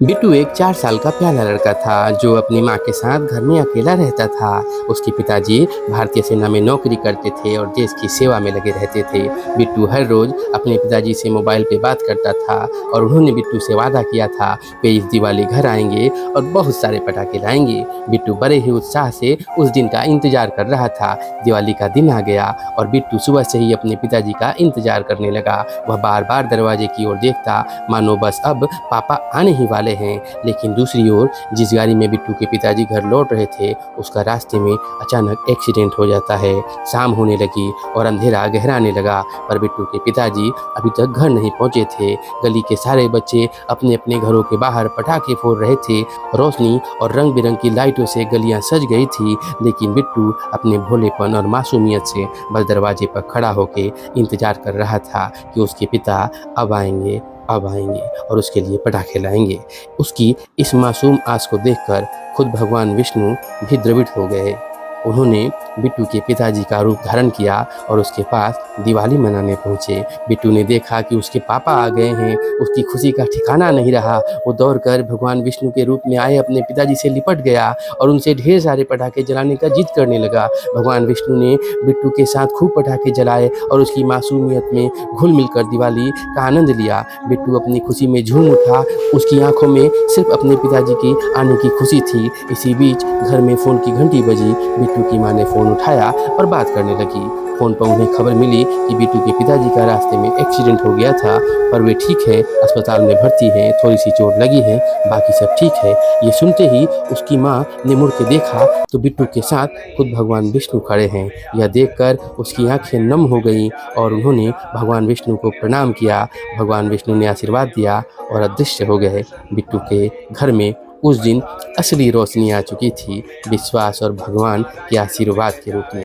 बिट्टू एक 4 साल का प्यारा लड़का था जो अपनी माँ के साथ घर में अकेला रहता था। उसके पिताजी भारतीय सेना में नौकरी करते थे और देश की सेवा में लगे रहते थे। बिट्टू हर रोज़ अपने पिताजी से मोबाइल पे बात करता था और उन्होंने बिट्टू से वादा किया था वे इस दिवाली घर आएंगे और बहुत सारे पटाखे लाएंगे। बिट्टू बड़े ही उत्साह से उस दिन का इंतजार कर रहा था। दिवाली का दिन आ गया और बिट्टू सुबह से ही अपने पिताजी का इंतजार करने लगा। वह बार बार दरवाजे की ओर देखता मानो बस अब पापा आने ही वाले हैं। लेकिन दूसरी ओर जिस गाड़ी में बिट्टू के पिताजी घर लौट रहे थे उसका रास्ते में अचानक एक्सीडेंट हो जाता है। शाम होने लगी और अंधेरा गहराने लगा पर बिट्टू के पिताजी अभी तक घर नहीं पहुंचे थे। गली के सारे बच्चे अपने अपने घरों के बाहर पटाखे फोड़ रहे थे। रोशनी और रंग बिरंगी लाइटों से गलियां सज गई थी, लेकिन बिट्टू अपने भोलेपन और मासूमियत से बस दरवाजे पर खड़ा होकर इंतजार कर रहा था कि उसके पिता अब आएंगे और उसके लिए पटाखे लाएंगे। उसकी इस मासूम आस को देखकर खुद भगवान विष्णु भी द्रवित हो गए। उन्होंने बिट्टू के पिताजी का रूप धारण किया और उसके पास दिवाली मनाने पहुंचे। बिट्टू ने देखा कि उसके पापा आ गए हैं। उसकी खुशी का ठिकाना नहीं रहा। वो दौड़कर भगवान विष्णु के रूप में आए अपने पिताजी से लिपट गया और उनसे ढेर सारे पटाखे जलाने का जिद करने लगा। भगवान विष्णु ने बिट्टू के साथ खूब पटाखे जलाए और उसकी मासूमियत में घुल मिलकर दिवाली का आनंद लिया। बिट्टू अपनी खुशी में झूम उठा। उसकी आंखों में सिर्फ अपने पिताजी की आने की खुशी थी। इसी बीच घर में फ़ोन की घंटी बजी। बिट्टू की माँ ने फ़ोन उठाया और बात करने लगी। फ़ोन पर उन्हें खबर मिली कि बिट्टू के पिताजी का रास्ते में एक्सीडेंट हो गया था पर वे ठीक है, अस्पताल में भर्ती हैं, थोड़ी सी चोट लगी है, बाकी सब ठीक है। ये सुनते ही उसकी माँ ने मुड़ के देखा तो बिट्टू के साथ खुद भगवान विष्णु खड़े हैं। यह देखकर उसकी आंखें नम हो गईं और उन्होंने भगवान विष्णु को प्रणाम किया। भगवान विष्णु ने आशीर्वाद दिया और अदृश्य हो गए। बिट्टू के घर में उस दिन असली रोशनी आ चुकी थी, विश्वास और भगवान के आशीर्वाद के रूप में।